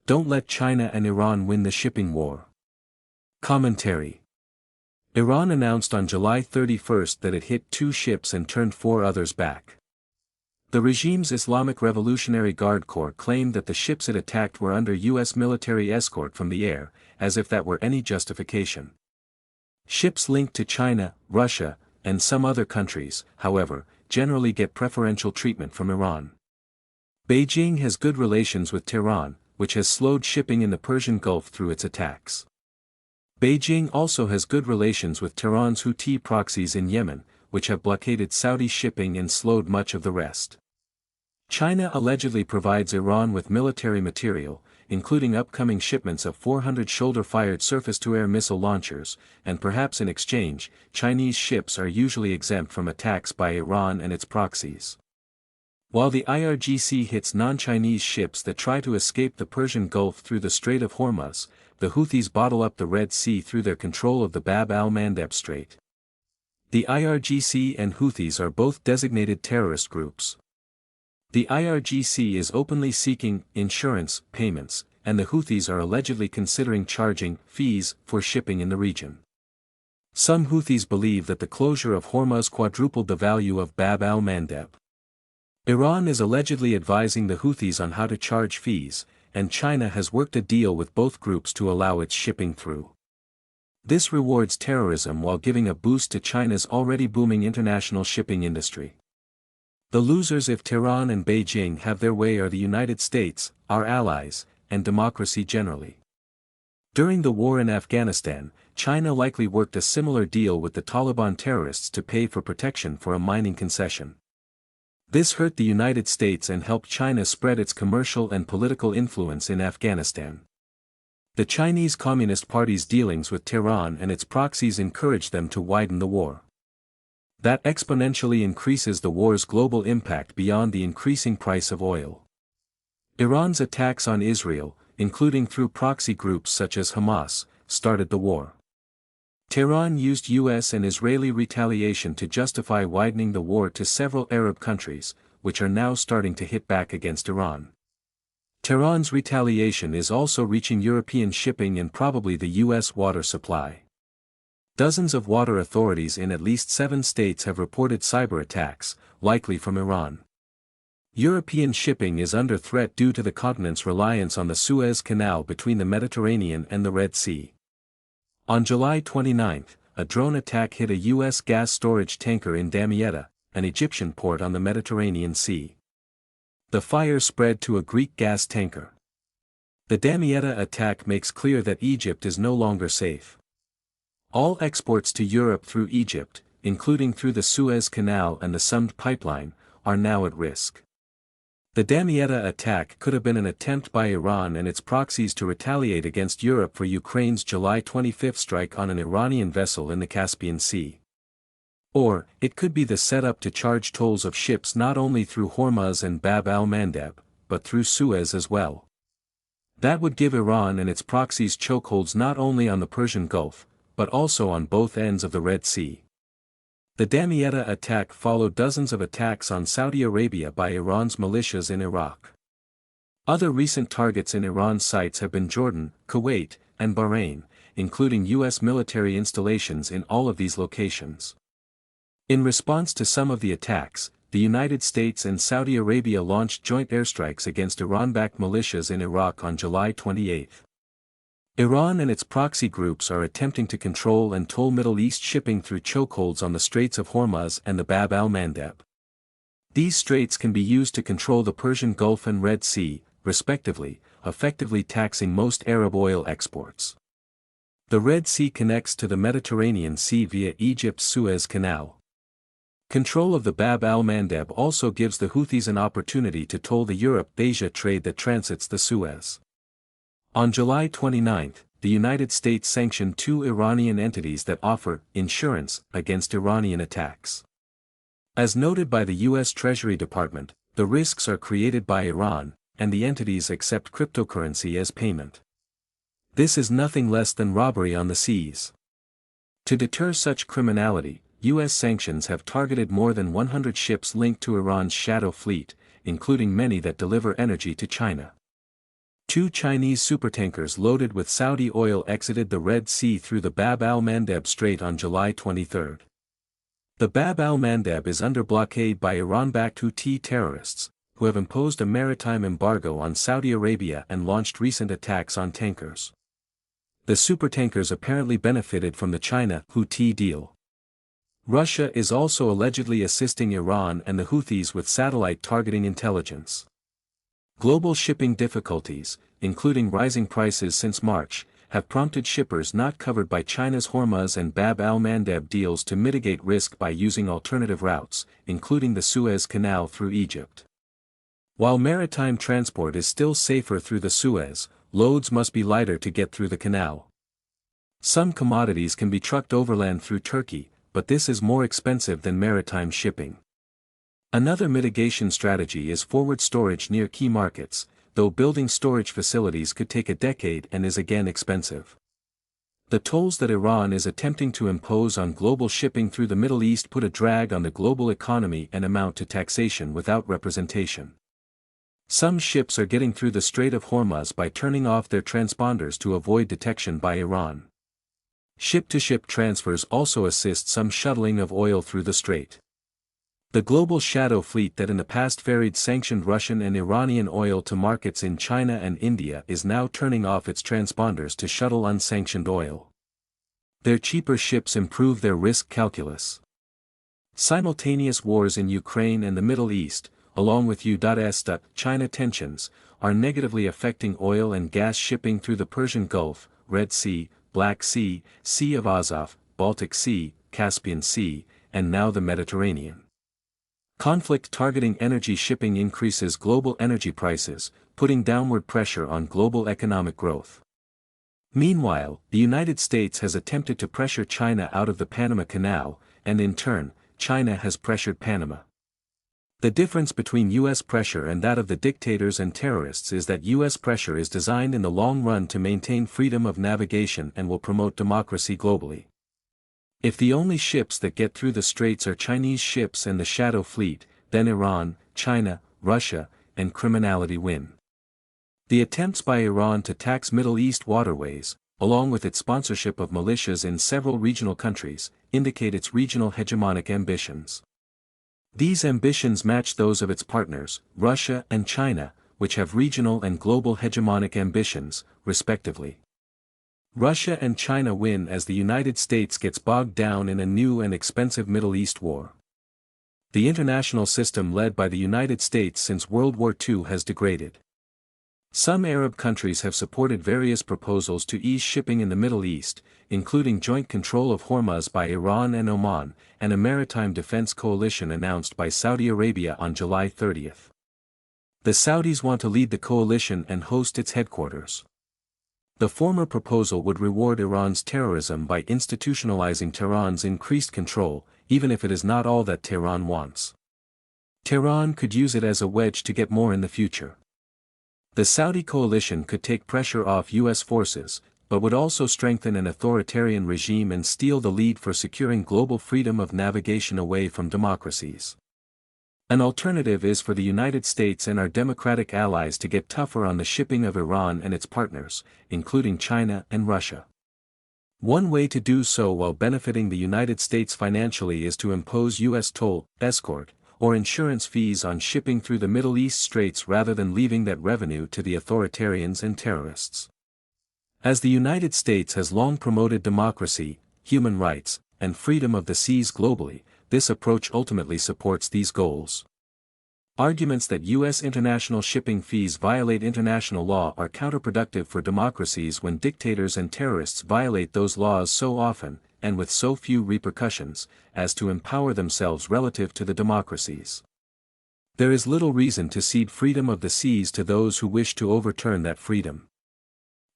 Don't let China and Iran win the shipping war. Commentary. Iran announced on July 31 that it hit 2 ships and turned 4 others back. The regime's Islamic Revolutionary Guard Corps claimed that the ships it attacked were under U.S. military escort from the air, as if that were any justification. Ships linked to China, Russia, and some other countries, however, generally get preferential treatment from Iran. Beijing has good relations with Tehran, which has slowed shipping in the Persian Gulf through its attacks. Beijing also has good relations with Tehran's Houthi proxies in Yemen, which have blockaded Saudi shipping and slowed much of the rest. China allegedly provides Iran with military material, including upcoming shipments of 400 shoulder-fired surface-to-air missile launchers, and perhaps in exchange, Chinese ships are usually exempt from attacks by Iran and its proxies. While the IRGC hits non-Chinese ships that try to escape the Persian Gulf through the Strait of Hormuz, the Houthis bottle up the Red Sea through their control of the Bab al-Mandeb Strait. The IRGC and Houthis are both designated terrorist groups. The IRGC is openly seeking insurance payments, and the Houthis are allegedly considering charging fees for shipping in the region. Some Houthis believe that the closure of Hormuz quadrupled the value of Bab al-Mandeb. Iran is allegedly advising the Houthis on how to charge fees, and China has worked a deal with both groups to allow its shipping through. This rewards terrorism while giving a boost to China's already booming international shipping industry. The losers if Tehran and Beijing have their way are the United States, our allies, and democracy generally. During the war in Afghanistan, China likely worked a similar deal with the Taliban terrorists to pay for protection for a mining concession. This hurt the United States and helped China spread its commercial and political influence in Afghanistan. The Chinese Communist Party's dealings with Tehran and its proxies encouraged them to widen the war. That exponentially increases the war's global impact beyond the increasing price of oil. Iran's attacks on Israel, including through proxy groups such as Hamas, started the war. Tehran used U.S. and Israeli retaliation to justify widening the war to several Arab countries, which are now starting to hit back against Iran. Tehran's retaliation is also reaching European shipping and probably the U.S. water supply. Dozens of water authorities in at least 7 states have reported cyber attacks, likely from Iran. European shipping is under threat due to the continent's reliance on the Suez Canal between the Mediterranean and the Red Sea. On July 29, a drone attack hit a U.S. gas storage tanker in Damietta, an Egyptian port on the Mediterranean Sea. The fire spread to a Greek gas tanker. The Damietta attack makes clear that Egypt is no longer safe. All exports to Europe through Egypt, including through the Suez Canal and the Sund pipeline, are now at risk. The Damietta attack could have been an attempt by Iran and its proxies to retaliate against Europe for Ukraine's July 25 strike on an Iranian vessel in the Caspian Sea. Or, it could be the setup to charge tolls of ships not only through Hormuz and Bab al-Mandeb, but through Suez as well. That would give Iran and its proxies chokeholds not only on the Persian Gulf, but also on both ends of the Red Sea. The Damietta attack followed dozens of attacks on Saudi Arabia by Iran's militias in Iraq. Other recent targets in Iran's sites have been Jordan, Kuwait, and Bahrain, including U.S. military installations in all of these locations. In response to some of the attacks, the United States and Saudi Arabia launched joint airstrikes against Iran-backed militias in Iraq on July 28. Iran and its proxy groups are attempting to control and toll Middle East shipping through chokeholds on the Straits of Hormuz and the Bab al-Mandeb. These straits can be used to control the Persian Gulf and Red Sea, respectively, effectively taxing most Arab oil exports. The Red Sea connects to the Mediterranean Sea via Egypt's Suez Canal. Control of the Bab al-Mandeb also gives the Houthis an opportunity to toll the Europe-Asia trade that transits the Suez. On July 29, the United States sanctioned 2 Iranian entities that offer insurance against Iranian attacks. As noted by the U.S. Treasury Department, the risks are created by Iran, and the entities accept cryptocurrency as payment. This is nothing less than robbery on the seas. To deter such criminality, U.S. sanctions have targeted more than 100 ships linked to Iran's shadow fleet, including many that deliver energy to China. Two Chinese supertankers loaded with Saudi oil exited the Red Sea through the Bab al-Mandeb Strait on July 23. The Bab al-Mandeb is under blockade by Iran-backed Houthi terrorists, who have imposed a maritime embargo on Saudi Arabia and launched recent attacks on tankers. The supertankers apparently benefited from the China-Houthi deal. Russia is also allegedly assisting Iran and the Houthis with satellite targeting intelligence. Global shipping difficulties, including rising prices since March, have prompted shippers not covered by China's Hormuz and Bab al-Mandeb deals to mitigate risk by using alternative routes, including the Suez Canal through Egypt. While maritime transport is still safer through the Suez, loads must be lighter to get through the canal. Some commodities can be trucked overland through Turkey, but this is more expensive than maritime shipping. Another mitigation strategy is forward storage near key markets, though building storage facilities could take a decade and is again expensive. The tolls that Iran is attempting to impose on global shipping through the Middle East put a drag on the global economy and amount to taxation without representation. Some ships are getting through the Strait of Hormuz by turning off their transponders to avoid detection by Iran. Ship-to-ship transfers also assist some shuttling of oil through the strait. The global shadow fleet that in the past ferried sanctioned Russian and Iranian oil to markets in China and India is now turning off its transponders to shuttle unsanctioned oil. Their cheaper ships improve their risk calculus. Simultaneous wars in Ukraine and the Middle East, along with U.S.-China tensions, are negatively affecting oil and gas shipping through the Persian Gulf, Red Sea, Black Sea, Sea of Azov, Baltic Sea, Caspian Sea, and now the Mediterranean. Conflict targeting energy shipping increases global energy prices, putting downward pressure on global economic growth. Meanwhile, the United States has attempted to pressure China out of the Panama Canal, and in turn, China has pressured Panama. The difference between U.S. pressure and that of the dictators and terrorists is that U.S. pressure is designed in the long run to maintain freedom of navigation and will promote democracy globally. If the only ships that get through the straits are Chinese ships and the Shadow Fleet, then Iran, China, Russia, and criminality win. The attempts by Iran to tax Middle East waterways, along with its sponsorship of militias in several regional countries, indicate its regional hegemonic ambitions. These ambitions match those of its partners, Russia and China, which have regional and global hegemonic ambitions, respectively. Russia and China win as the United States gets bogged down in a new and expensive Middle East war. The international system led by the United States since World War II has degraded. Some Arab countries have supported various proposals to ease shipping in the Middle East, including joint control of Hormuz by Iran and Oman, and a maritime defense coalition announced by Saudi Arabia on July 30. The Saudis want to lead the coalition and host its headquarters. The former proposal would reward Iran's terrorism by institutionalizing Tehran's increased control, even if it is not all that Tehran wants. Tehran could use it as a wedge to get more in the future. The Saudi coalition could take pressure off U.S. forces, but would also strengthen an authoritarian regime and steal the lead for securing global freedom of navigation away from democracies. An alternative is for the United States and our democratic allies to get tougher on the shipping of Iran and its partners, including China and Russia. One way to do so while benefiting the United States financially is to impose U.S. toll, escort, or insurance fees on shipping through the Middle East straits rather than leaving that revenue to the authoritarians and terrorists. As the United States has long promoted democracy, human rights, and freedom of the seas globally, this approach ultimately supports these goals. Arguments that U.S. international shipping fees violate international law are counterproductive for democracies when dictators and terrorists violate those laws so often, and with so few repercussions, as to empower themselves relative to the democracies. There is little reason to cede freedom of the seas to those who wish to overturn that freedom.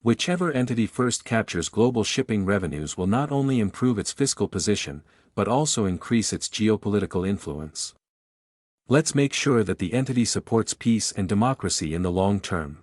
Whichever entity first captures global shipping revenues will not only improve its fiscal position, but also increase its geopolitical influence. Let's make sure that the entity supports peace and democracy in the long term.